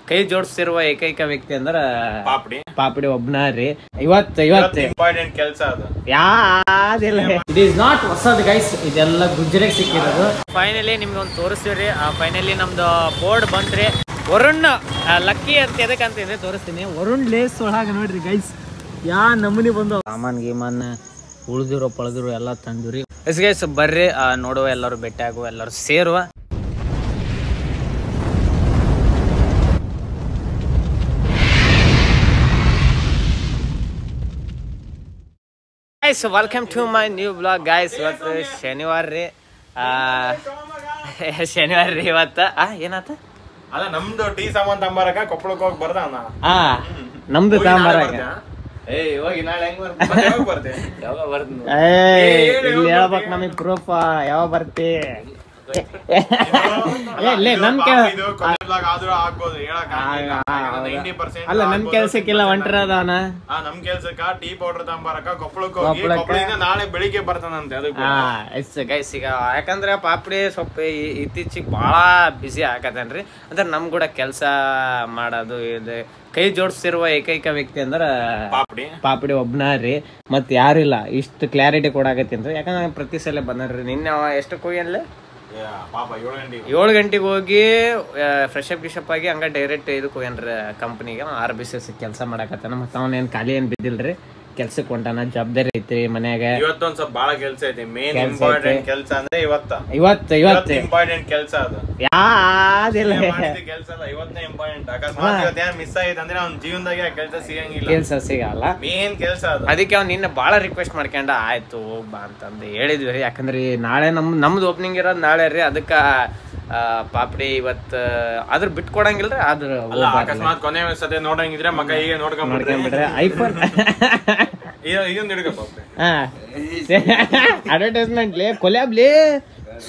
ಕೈ ಜೋಡಿಸ್ತಿರುವ ಏಕೈಕ ವ್ಯಕ್ತಿ ಅಂದ್ರ ಪಾಪಡಿ ಒಬ್ನ ರೀ. ಇವತ್ತು ಇಂಪಾರ್ಟೆಂಟ್ ಕೆಲಸ ಅದು ಯಾವ್ದಿಲ್ಲ. ಇಟ್ ಈಸ್ ನಾಟ್ ಹೊಸದ್ ಗೈಸ್, ಇದೆಲ್ಲ ಗುಜ್ಜರಿಗೆ ಸಿಕ್ಕಿರೋದು. ಫೈನಲಿ ನಿಮ್ಗೆ ಒಂದು ತೋರಿಸ್ತೀವ್ರಿ. ಫೈನಲಿ ನಮ್ದು ಬೋರ್ಡ್ ಬಂತ್ರಿ. ವರುಣ್ ಲಕ್ಕಿ ಅಂತ ಎದಕ್ಕಂತ ತೋರಿಸ್ತೀನಿ. ವರುಣ್ ಲೇಸ್ ಒಳಗ ನೋಡ್ರಿ ಗೈಸ್ ಯಾ ನಮೂನಿ ಬಂದು ಸಾಮಾನ್ ಗೀಮಾನ್ ಉಳ್ದಿರೋ ಪಳದಿರೋ ಎಲ್ಲ ತಂದಿವ್ರಿ. ಎಸ್ ಗೈಸ್ ಬರ್ರಿ ನೋಡುವ, ಎಲ್ಲರೂ ಭೇಟಿ ಆಗುವ, ಎಲ್ಲರೂ ಸೇರುವ. Guys welcome to my new blog guys. ಇವತ್ತು ಶನಿವಾರ ರೀ. ಶನಿವಾರ ರೀ ಇವತ್ತು. ಏನಾತ ಅಲ್ಲ ನಮ್ದು ಟೀ ಸಾಮಾನ್ ತಂಬಾರಕ ಕೊಪ್ಪಳಕ್ಕೆ ಹೋಗಿ ಬರ್ದ ನಮ್ದು ತಾಂಬಾರಕ ಇಲ್ಲಿ ಹೇಳ್ಬೇಕು ನಮಗ್ ಪ್ರೂಫ್ ಯಾವಾಗ ಬರ್ತಿ. ಅಲ್ಲ ನಮ್ ಕೆಲ್ಸಕ್ಕಿಲ್ಲ ಹೊಂಟ್ರದವನ. ನಮ್ ಕೆಲ್ಸಕ್ಕ ಟೀ ಪೌಡರ್ ತಂಬಾರಕ ಕೊಪ್ಪಳಕ್ಕೆ ನಾಳೆ ಬೆಳಿಗ್ಗೆ ಬರ್ತಾನಂತೆ. ಗೈಸ್ ಈಗ ಯಾಕಂದ್ರೆ ಪಾಪಡಿ ಸ್ವಲ್ಪ ಇತ್ತೀಚಿಗೆ ಬಾಳ ಬಿಸಿ ಆಗತ್ತೇನ್ರಿ. ಅಂದ್ರೆ ನಮ್ ಕೂಡ ಕೆಲ್ಸ ಮಾಡೋದು ಇದೆ. ಕೈ ಜೋಡಿಸ್ತಿರುವ ಏಕೈಕ ವ್ಯಕ್ತಿ ಅಂದ್ರ ಪಾಪಡಿ ಒಬ್ನ ರೀ. ಮತ್ ಯಾರಿಲ್ಲ ಇಷ್ಟು ಕ್ಲಾರಿಟಿ ಕೊಡಾಕತ್ತೇನ್ರಿ. ಯಾಕಂದ್ರೆ ಪ್ರತಿ ಸಲ ಬಂದ್ರಿ. ನಿನ್ನೆ ಎಷ್ಟಕ್ಕೆ ಹೋಗ್ಯನ್ಲೆ 7 ಗಂಟೆಗೆ ಹೋಗಿ ಫ್ರೆಶ್ ಅಪ್ ಆಗಿ ಹಂಗ ಡೈರೆಕ್ಟ್ ಇದಕ್ಕೆ ಹೋಗ್ಯಾನ್ರಿ ಕಂಪ್ನಿಗೆ. RBCS ಕೆಲಸ ಮಾಡಕತ್ತಾನ. ಮತ್ತ ಅವನೇನ್ ಖಾಲಿ ಏನ್ ಬಿದ್ದಿಲ್ರಿ, ಕೆಲ್ಸಕ್ಕೆ ಹೊಂಟಾನ. ಜವಾಬ್ದಾರಿ ಐತ್ರಿ ಮನ್ಯಾಗ. ಇವತ್ತೊಂದ್ ಸ್ವಲ್ಪ ಬಾಳ ಕೆಲ್ಸ ಐತಿ. ಮೇನ್ ಇಂಪಾರ್ಟೆಂಟ್ ಕೆಲ್ಸ ಅಂದ್ರೆ ಇವತ್ತು ಇಂಪಾರ್ಟೆಂಟ್ ಕೆಲ್ಸ ಅದು ಯಾವ್ದಿಲ್ಲ ಕೆಲ್ಸ ಅಲ್ಲ, ಇವತ್ತೇ ಇಂಪಾರ್ಟೆಂಟ್. ಅಕಸ್ಮಾತ್ ಇವತ್ತೇನ ಮಿಸ್ ಆಯ್ತು ಅಂದ್ರೆ ಅವ್ನ ಜೀವನದಾಗ ಕೆಲ್ಸ ಸಿಗಲ್ಲ. ಮೇನ್ ಕೆಲ್ಸ ಅದು. ಅದಕ್ಕೆ ಅವ್ನು ನಿನ್ನ ಬಾಳ ರಿಕ್ವೆಸ್ಟ್ ಮಾಡ್ಕೊಂಡ ಆಯ್ತು ಹೋಗ್ಬಾ ಅಂತಂದು ಹೇಳಿದ್ವಿ ರೀ. ಯಾಕಂದ್ರೆ ನಾಳೆ ನಮ್ದು ಓಪನಿಂಗ್ ಇರೋದು ನಾಳೆ ರೀ. ಅದಕ್ಕ ಪಾಪಡಿ ಇವತ್ತು ಆದ್ರ ಬಿಟ್ಕೊಡಂಗಿಲ್ರಿ. ಆದ್ರ ಅಕಸ್ಮಾತ್ ಕೊನೆ ಸತಿ ನೋಡಂಗಿದ್ರೆ ಮಗ ಈಗ ನೋಡ್ಕೊಂಡ್ಬಿಡ್ರೆ ಐಫೋನ್ ಅಡ್ವರ್ಟೈಸ್ಮೆಂಟ್ ಕೊಲ್ಯಾಬ್ಲಿ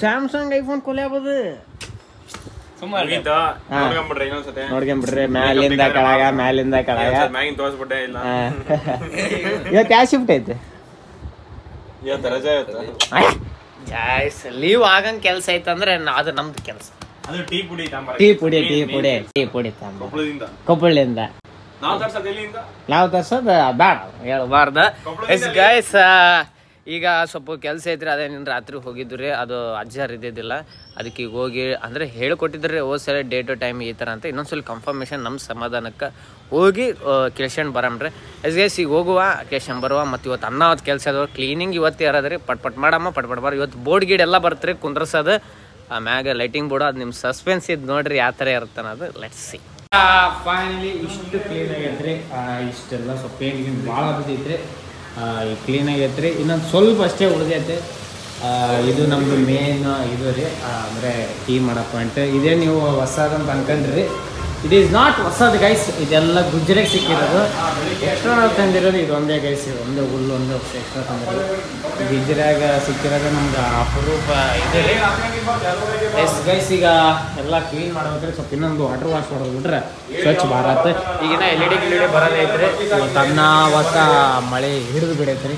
ಸ್ಯಾಮ್ಸಂಗ್ ಐಫೋನ್ ಕೊಲ್ಯಾಬ್ ಅದು. ನೋಡ್ಕೊಂಡ್ಬಿಡ್ರಿ ಮ್ಯಾಲಿಂದ ಕೆಳಗ ಮ್ಯಾಗಿನ್ ತೋರಿಸ್ಬಿಟ್ಟೆ ಇಲ್ಲ. ಇವತ್ತು ಯಾವ ಶಿಫ್ಟ್ ಐತೆ? ಜಾಯ್ಸ್ ಲೀವ್ ಆಗಂಗ್ ಕೆಲ್ಸ ಐತಂದ್ರೆ ಅದು ನಮ್ದು ಕೆಲ್ಸ. ಟೀ ಪುಡಿ ಕೊಪ್ಪಳಿಂದ ನಾವು ತರ್ಸೋದು ಬೇಡ ಹೇಳ್ಬಾರ್ದ. ಎಸ್ ಗೈಸ್ ಈಗ ಸ್ವಲ್ಪ ಕೆಲಸ ಐತ್ರಿ. ಅದೇನಿನ್ ರಾತ್ರಿ ಹೋಗಿದ್ದು ರೀ. ಅದು ಅಜ್ಜಾರ್ ಇದ್ದಿದ್ದಿಲ್ಲ. ಅದಕ್ಕೆ ಈಗ ಹೋಗಿ ಅಂದ್ರೆ ಹೇಳಿಕೊಟ್ಟಿದ್ರಿ ಹೋದ್ ಸಲ ಡೇಟ್ ಟೈಮ್ ಈ ಥರ ಅಂತ. ಇನ್ನೊಂದ್ಸಲ ಕನ್ಫರ್ಮೇಷನ್ ನಮ್ಮ ಸಮಾಧಾನಕ್ಕೆ ಹೋಗಿ ಕೇಳ್ಸ್ಕೊಂಡು ಬರಮ್ರಿ. ಎಸ್ ಗೈಸ್ ಈಗ ಹೋಗುವ ಕೇಳ್ಸ್ಕೊಂಡು ಬರುವ. ಮತ್ತು ಇವತ್ತು ಅನ್ನೋದು ಕೆಲಸ ಅದು ಕ್ಲೀನಿಂಗ್ ಇವತ್ತು ಇರೋದ್ರಿ. ಪಟ್ ಮಾಡಮ್ಮ ಪಟ್ ಬಾರ. ಇವತ್ತು ಬೋರ್ಡ್ ಗೀಡ್ ಎಲ್ಲ ಬರ್ತ್ರಿ ಕುಂದ್ರಸೋದು. ಮ್ಯಾಗ ಲೈಟಿಂಗ್ ಬೋರ್ಡು ಅದು ನಿಮ್ಮ ಸಸ್ಪೆನ್ಸ್ ಇದು ನೋಡ್ರಿ ಯಾವ ಥರ ಇರುತ್ತೆ ಅನ್ನೋದು. Let's see. ಫೈನಲಿ ಇಷ್ಟು ಕ್ಲೀನ್ ಆಗೈತ್ರಿ. ಇಷ್ಟೆಲ್ಲ ಸ್ವಲ್ಪ ಪೇಂಟ್ ಭಾಳ ಬಿದ್ದೈತ್ರಿ. ಈ ಕ್ಲೀನ್ ಆಗೈತ್ರಿ. ಇನ್ನೊಂದು ಸ್ವಲ್ಪ ಅಷ್ಟೇ ಉಳಿದೈತೆ. ಇದು ನಮ್ಮದು ಮೇನ್ ಇದು ರೀ. ಅಂದರೆ ಟೀ ಮಾಡೋ ಪಾಯಿಂಟ್ ಇದೇ. ನೀವು ಹೊಸದಂತ ಅನ್ಕೊಂಡ್ರಿ. ಇಟ್ ಈಸ್ ನಾಟ್ ಹೊಸದು ಗೈಸ್, ಇದೆಲ್ಲ ಗುಜ್ಜರಿಗೆ ಸಿಕ್ಕಿರೋದು. ಎಕ್ಸ್ಟ್ರಾ ನಾವು ತಂದಿರೋದು ಇದೊಂದೇ ಗೈಸ್. ಒಂದೇ ಹುಲ್ಲು ಒಂದು ಎಕ್ಸ್ಟ್ರಾ ತಂದಿರೋದು. ಗುಜ್ಜರಾಗ ಸಿಕ್ಕಿರೋದು ನಮ್ಗೆ ಅಪರೂಪ ಇದೆ ರೀ. ಎಸ್ ಗೈಸ್ ಈಗ ಎಲ್ಲ ಕ್ಲೀನ್ ಮಾಡ್ಬೇಕ್ರಿ. ಸ್ವಲ್ಪ ಇನ್ನೊಂದು ವಾಟರ್ ವಾಶ್ ಹೊಡೆದ್ಬಿಟ್ರೆ ಸ್ವಚ್ಛ ಭಾರತ್. ಈಗಿನ LED ಬರೋದೈತ್ರಿ. ಮತ್ತು ಅನ್ನ ಹೊಸ ಮಳೆ ಹಿಡಿದು ಬಿಡೈತ್ರಿ.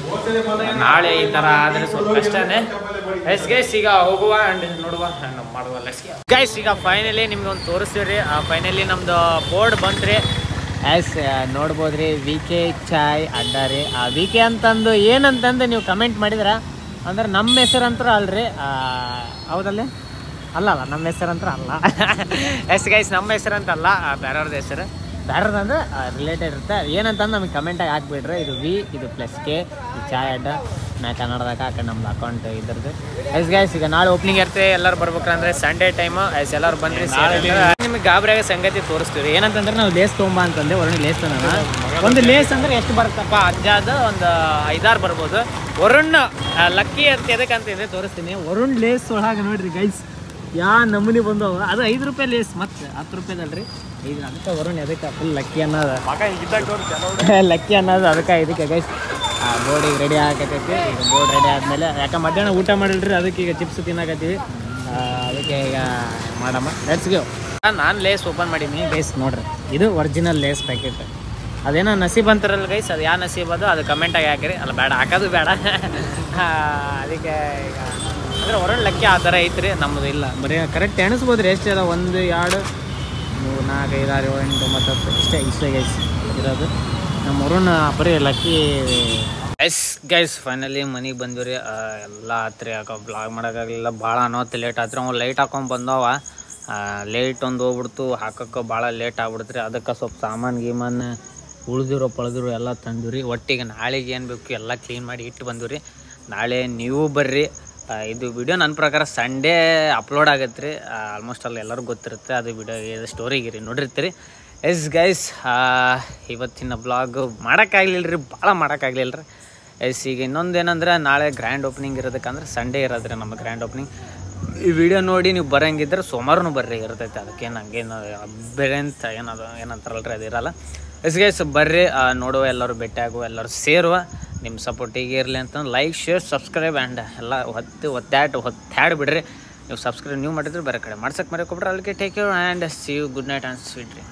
ನಾಳೆ ಈ ಥರ ಆದರೆ ಸ್ವಲ್ಪ ಕಷ್ಟನೇ. ಎಸ್ ಗೈಸ್ ಈಗ ಹೋಗುವ ಆ್ಯಂಡ್ ನೋಡುವ ಮಾಡುವ. ಗೈಸ್ ಈಗ ಫೈನಲಿ ನಿಮ್ಗೆ ಒಂದು ತೋರಿಸ್ತೀವಿ. ಫೈನಲಿ ನಮ್ದು ಬೋರ್ಡ್ ಬಂತ್ರಿ. ಆ್ಯಸ್ ನೋಡ್ಬೋದ್ರಿ. VK ಚಾಯ್ ಅಡ್ಡ ರೀ. VK ಅಂತಂದು ಏನಂತಂದು ನೀವು ಕಮೆಂಟ್ ಮಾಡಿದ್ರ ಅಂದ್ರೆ ನಮ್ಮ ಹೆಸರಂತೂ ಅಲ್ರಿ. ಹೌದಲ್ಲೇ ಅಲ್ಲ ನಮ್ಮ ಹೆಸರಂತೂ ಅಲ್ಲ. ಎಸ್ ಗೈಸ್ ನಮ್ಮ ಹೆಸರಂತಲ್ಲ, ಬೇರೆಯವ್ರದ್ದು ಹೆಸರು. ಬೇರೆದಂದ್ರೆ ರಿಲೇಟೆಡ್ ಇರುತ್ತೆ. ಏನಂತಂದು ನಮಗೆ ಕಮೆಂಟಾಗಿ ಹಾಕ್ಬಿಡ್ರಿ. ಇದು ಇದು +K ಈ ಚಾಯ್ ಅಡ್ಡ. ನಾ ಕನ್ನಡದಾಗ ಹಾಕಿ ನಮ್ದು ಅಕೌಂಟ್ ಇದ್ರದ್ದು. ಎಸ್ ಗೈಸ್ ಈಗ ನಾಳೆ ಓಪನಿಂಗ್ ಇರುತ್ತೆ. ಎಲ್ಲರೂ ಬರ್ಬೇಕಂದ್ರೆ ಸಂಡೇ ಟೈಮು. ಎಸ್ ಎಲ್ಲರೂ ಬಂದ್ರಿ. ನಿಮಗೆ ಗಾಬರಿಯಾಗ ಸಂಗತಿ ತೋರಿಸ್ತೀವಿ. ಏನಂತಂದ್ರೆ ನಾವು ಲೇಸ್ ತೊಗೊಂಬ ಅಂತಂದೆ. ವರುಣ್ ಲೇಸ್ ತಂದ. ಒಂದು ಲೇಸ್ ಅಂದ್ರೆ ಎಷ್ಟು ಬರುತ್ತಪ್ಪ ಅಂಜಾದ ಒಂದು 5-6 ಬರ್ಬೋದು. ವರುಣ್ ಲಕ್ಕಿ ಅಂತ ಎದಕ್ಕಂತ ತೋರಿಸ್ತೀನಿ. ವರುಣ್ ಲೇಸ್ ಒಳಗೆ ನೋಡ್ರಿ ಗೈಸ್ ಯಾ ನಮೂನಿ ಬಂದವ. ಅದು 5 ರೂಪಾಯಿ ಲೇಸ್, ಮತ್ತೆ 10 ರೂಪಾಯಿದಲ್ರಿ. ಈಗ ಅದಕ್ಕೆ ವರುಣ್ ಅದಕ್ಕೆ ಫುಲ್ ಲಕ್ಕಿ ಅನ್ನೋದು ಲಕ್ಕಿ ಅನ್ನೋದು ಅದಕ್ಕೆ ಇದಕ್ಕೆ ಗೈಸ್. ಬೋರ್ಡಿಗೆ ರೆಡಿ ಆಗತೈತಿ. ಈಗ ಬೋರ್ಡ್ ರೆಡಿ ಆದಮೇಲೆ ಯಾಕೆ ಮಧ್ಯಾಹ್ನ ಊಟ ಮಾಡಿಲ್ರಿ. ಅದಕ್ಕೆ ಈಗ ಚಿಪ್ಸ್ ತಿನ್ನಕತ್ತೀವಿ. ಅದಕ್ಕೆ ಈಗ ಮಾಡಮ್ಮ. Let's go. ನಾನು ಲೇಸ್ ಓಪನ್ ಮಾಡೀನಿ ಗೈಸ್. ನೋಡ್ರಿ ಇದು ಒರಿಜಿನಲ್ ಲೇಸ್ ಪ್ಯಾಕೆಟ್. ಅದೇನೋ ನಸೀಬ್ ಅಂತಾರಲ್ಲ ಗೈಸ್, ಅದು ಯಾವ ನಸೀಬ್ ಅದು ಅದು ಕಮೆಂಟಾಗಿ ಹಾಕಿರಿ. ಅಲ್ಲ ಬೇಡ ಹಾಕೋದು ಬೇಡ. ಅದಕ್ಕೆ ಈಗ ಅಂದರೆ ಹೊರಗೆ ಲಕ್ಕಿ ಆ ಥರ ಐತ್ರಿ. ನಮ್ಮದು ಇಲ್ಲ ಬರೀ ಕರೆಕ್ಟ್ ಎಣಿಸ್ಬೋದು ರೀ ಎಷ್ಟು ಅದ. 1 2 3 4 5 6 7 8 9 10 ಇಷ್ಟೇ ಗೈಸ್ ಇರೋದು. ನಮ್ಮ ಊರನ್ನ ಬರೀ ಲಕ್ಕಿ ಗೈಸ್ ಫೈನಲಿ ಮನೆಗೆ ಬಂದಿವ್ರಿ. ಎಲ್ಲ ಆತ್ರಿ ಯಾಕೆ ಬ್ಲಾಗ್ ಮಾಡೋಕ್ಕಾಗಲಿಲ್ಲ, ಭಾಳ ಅನ್ನೋತ್ತು ಲೇಟ್ ಆತ್ರಿ. ಅವ್ನು ಲೈಟ್ ಹಾಕೊಂಡು ಬಂದವ, ಲೇಟ್ ಒಂದು ಹೋಗ್ಬಿಡ್ತು, ಹಾಕೋಕ್ಕೆ ಭಾಳ ಲೇಟ್ ಆಗ್ಬಿಡ್ತ್ರಿ. ಅದಕ್ಕೆ ಸ್ವಲ್ಪ ಸಾಮಾನು ಉಳಿದಿರೋ ಪಳೆದಿರೋ ಎಲ್ಲ ತಂದಿವ್ರಿ. ಒಟ್ಟಿಗೆ ನಾಳೆಗೆ ಏನು ಬೇಕು ಎಲ್ಲ ಕ್ಲೀನ್ ಮಾಡಿ ಇಟ್ಟು ಬಂದಿವ್ರಿ. ನಾಳೆ ನೀವು ಬರ್ರಿ. ಇದು ವಿಡಿಯೋ ನನ್ನ ಪ್ರಕಾರ ಸಂಡೇ ಅಪ್ಲೋಡ್ ಆಗತ್ತೆ ರೀ. ಆಲ್ಮೋಸ್ಟ್ ಅಲ್ಲಿ ಎಲ್ಲರಿಗೂ ಗೊತ್ತಿರುತ್ತೆ ಅದು ವಿಡಿಯೋ ಸ್ಟೋರಿಗಿರಿ ನೋಡಿರ್ತೀರಿ. ಎಸ್ ಗೈಸ್ ಇವತ್ತಿನ ಬ್ಲಾಗ್ ಮಾಡೋಕ್ಕಾಗಲಿಲ್ಲ ರೀ, ಭಾಳ ಮಾಡೋಕ್ಕಾಗಲಿಲ್ಲ ರೀ. ಎಸ್ ಈಗ ಇನ್ನೊಂದು ಏನಂದ್ರೆ ನಾಳೆ ಗ್ರ್ಯಾಂಡ್ ಓಪನಿಂಗ್ ಇರೋದಕ್ಕಂದ್ರೆ ಸಂಡೇ ಇರೋದ್ರಿ ನಮ್ಮ ಗ್ರ್ಯಾಂಡ್ ಓಪನಿಂಗ್. ಈ ವಿಡಿಯೋ ನೋಡಿ ನೀವು ಬರೋಂಗಿದ್ರೆ ಸೋಮವಾರನೂ ಬರ್ರಿ, ಇರ್ತೈತೆ. ಅದಕ್ಕೇನು ಹಂಗೇನು ಬೇರೆ ಅಂತ ಏನಂತಾರಲ್ರಿ ಅದು ಇರಲ್ಲ. ಎಸ್ ಗೈಸ್ ಬರ್ರಿ, ನೋಡುವ, ಎಲ್ಲರೂ ಭೇಟಿಯಾಗುವ, ಎಲ್ಲರೂ ಸೇರುವ. ನಿಮ್ಮ ಸಪೋರ್ಟ್ ಹೀಗೆ ಇರಲಿ ಅಂತಂದು ಲೈಕ್ ಶೇರ್ ಸಬ್ಸ್ಕ್ರೈಬ್ ಆ್ಯಂಡ್ ಎಲ್ಲ ಒತ್ತಾಡ್ ಬಿಡ್ರಿ. ನೀವು ಸಬ್ಸ್ಕ್ರೈಬ್ ನೀವು ಮಾಡಿದ್ರೆ ಬೇರೆ ಕಡೆ ಮಾಡ್ಸಕ್ಕೆ ಮರೆಕೊಬಿಟ್ರೆ. ಅಲ್ಲಿಗೆ take care and see you, good night and sweet dream.